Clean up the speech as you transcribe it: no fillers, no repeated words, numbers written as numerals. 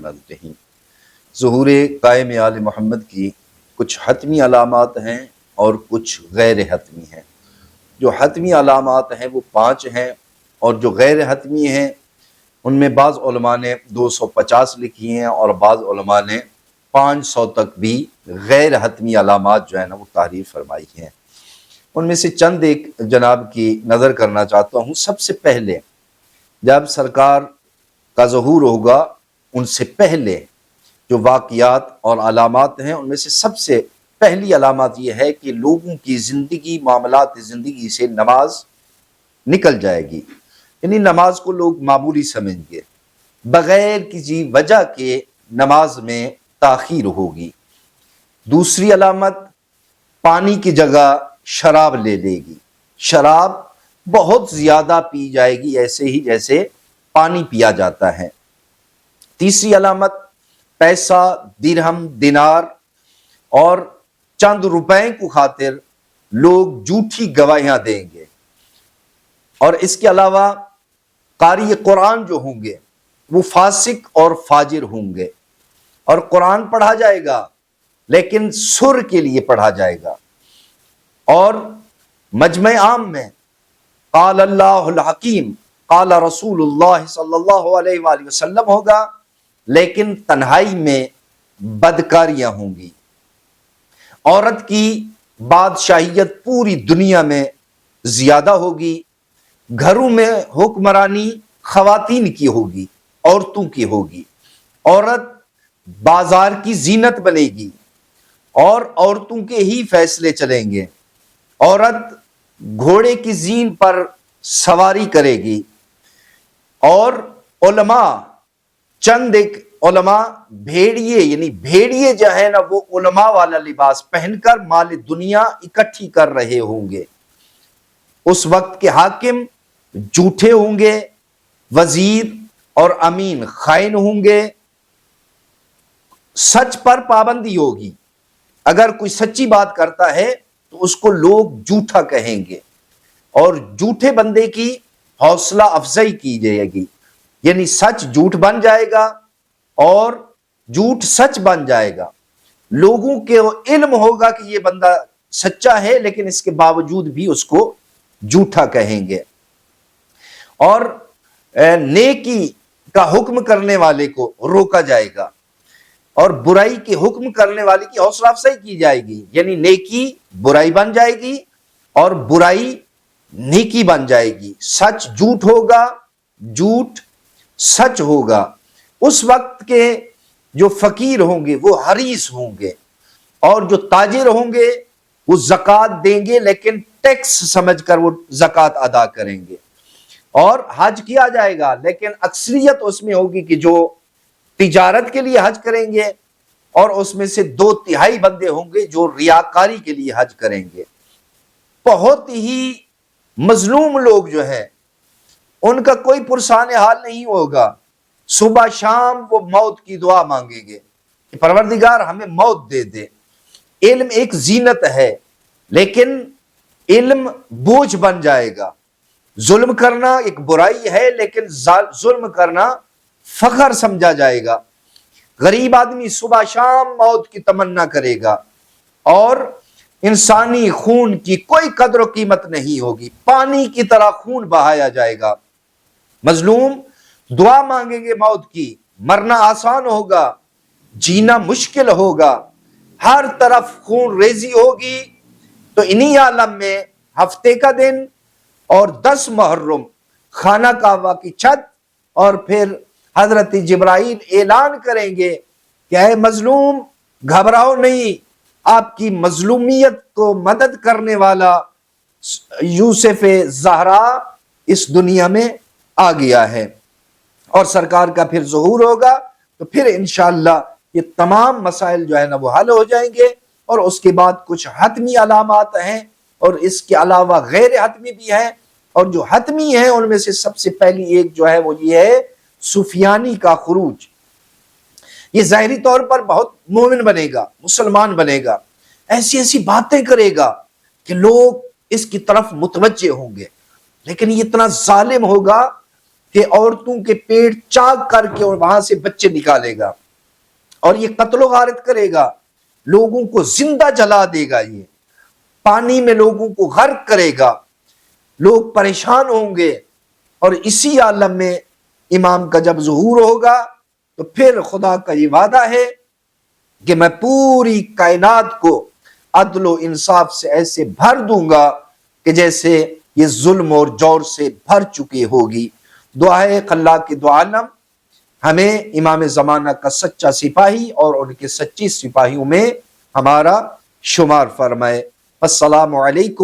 الرحمن الرحیم۔ ظہور قائم آل محمد کی کچھ حتمی علامات ہیں اور کچھ غیر حتمی ہیں۔ جو حتمی علامات ہیں وہ 5 ہیں، اور جو غیر حتمی ہیں ان میں بعض علماء نے 250 لکھی ہیں اور بعض علماء نے 500 تک بھی غیر حتمی علامات جو ہیں نا وہ تعریف فرمائی ہیں۔ ان میں سے چند ایک جناب کی نظر کرنا چاہتا ہوں۔ سب سے پہلے جب سرکار کا ظہور ہوگا ان سے پہلے جو واقعات اور علامات ہیں ان میں سے سب سے پہلی علامات یہ ہے کہ لوگوں کی زندگی، معاملات زندگی سے نماز نکل جائے گی، یعنی نماز کو لوگ معمولی سمجھیں گے، بغیر کسی وجہ کے نماز میں تاخیر ہوگی۔ دوسری علامت، پانی کی جگہ شراب لے لے گی، شراب بہت زیادہ پی جائے گی، ایسے ہی جیسے پانی پیا جاتا ہے۔ تیسری علامت، پیسہ، درہم، دینار اور چند روپے کو خاطر لوگ جھوٹی گواہیاں دیں گے۔ اور اس کے علاوہ قاری قرآن جو ہوں گے وہ فاسق اور فاجر ہوں گے، اور قرآن پڑھا جائے گا لیکن سر کے لیے پڑھا جائے گا، اور مجمع عام میں قال اللہ الحکیم قال رسول اللہ صلی اللہ علیہ وآلہ وسلم ہوگا، لیکن تنہائی میں بدکاریاں ہوں گی۔ عورت کی بادشاہیت پوری دنیا میں زیادہ ہوگی، گھروں میں حکمرانی خواتین کی ہوگی، عورتوں کی ہوگی، عورت بازار کی زینت بنے گی اور عورتوں کے ہی فیصلے چلیں گے، عورت گھوڑے کی زین پر سواری کرے گی، اور علماء، چند ایک علماء بھیڑیے، یعنی بھیڑیے جو ہے نا وہ علماء والا لباس پہن کر مال دنیا اکٹھی کر رہے ہوں گے۔ اس وقت کے حاکم جھوٹے ہوں گے، وزیر اور امین خائن ہوں گے، سچ پر پابندی ہوگی، اگر کوئی سچی بات کرتا ہے تو اس کو لوگ جھوٹا کہیں گے، اور جھوٹے بندے کی حوصلہ افزائی کی جائے گی، یعنی سچ جھوٹ بن جائے گا اور جھوٹ سچ بن جائے گا۔ لوگوں کے علم ہوگا کہ یہ بندہ سچا ہے لیکن اس کے باوجود بھی اس کو جھوٹا کہیں گے، اور نیکی کا حکم کرنے والے کو روکا جائے گا، اور برائی کے حکم کرنے والے کی حوصلہ افزائی کی جائے گی، یعنی نیکی برائی بن جائے گی اور برائی نیکی بن جائے گی، سچ جھوٹ ہوگا، جھوٹ سچ ہوگا۔ اس وقت کے جو فقیر ہوں گے وہ حریص ہوں گے، اور جو تاجر ہوں گے وہ زکوٰۃ دیں گے لیکن ٹیکس سمجھ کر وہ زکوٰۃ ادا کریں گے، اور حج کیا جائے گا لیکن اکثریت اس میں ہوگی کہ جو تجارت کے لیے حج کریں گے، اور اس میں سے 2/3 بندے ہوں گے جو ریاکاری کے لیے حج کریں گے۔ بہت ہی مظلوم لوگ جو ہیں ان کا کوئی پرسان حال نہیں ہوگا، صبح شام وہ موت کی دعا مانگیں گے کہ پروردگار ہمیں موت دے دے۔ علم ایک زینت ہے لیکن علم بوجھ بن جائے گا، ظلم کرنا ایک برائی ہے لیکن ظلم کرنا فخر سمجھا جائے گا۔ غریب آدمی صبح شام موت کی تمنا کرے گا، اور انسانی خون کی کوئی قدر و قیمت نہیں ہوگی، پانی کی طرح خون بہایا جائے گا۔ مظلوم دعا مانگیں گے موت کی، مرنا آسان ہوگا، جینا مشکل ہوگا، ہر طرف خون ریزی ہوگی۔ تو انہی عالم میں ہفتے کا دن اور 10 محرم خانہ کعبہ کی چھت، اور پھر حضرت جبرائیل اعلان کریں گے کہ اے مظلوم گھبراؤ نہیں، آپ کی مظلومیت کو مدد کرنے والا یوسف زہرا اس دنیا میں آ گیا ہے، اور سرکار کا پھر ظہور ہوگا، تو پھر انشاءاللہ یہ تمام مسائل جو ہے نا وہ حل ہو جائیں گے۔ اور اس کے بعد کچھ حتمی علامات ہیں اور اس کے علاوہ غیر حتمی بھی ہیں، اور جو حتمی ہیں ان میں سے سب سے پہلی ایک جو ہے وہ یہ ہے سفیانی کا خروج۔ یہ ظاہری طور پر بہت مومن بنے گا، مسلمان بنے گا، ایسی ایسی باتیں کرے گا کہ لوگ اس کی طرف متوجہ ہوں گے، لیکن یہ اتنا ظالم ہوگا کہ عورتوں کے پیٹ چاک کر کے اور وہاں سے بچے نکالے گا، اور یہ قتل و غارت کرے گا، لوگوں کو زندہ جلا دے گا، یہ پانی میں لوگوں کو غرق کرے گا، لوگ پریشان ہوں گے۔ اور اسی عالم میں امام کا جب ظہور ہوگا تو پھر خدا کا یہ وعدہ ہے کہ میں پوری کائنات کو عدل و انصاف سے ایسے بھر دوں گا کہ جیسے یہ ظلم اور جور سے بھر چکی ہوگی۔ دعا ہے کہ اللہ کے دو عالم ہمیں امام زمانہ کا سچا سپاہی اور ان کے سچی سپاہیوں میں ہمارا شمار فرمائے۔ السلام علیکم۔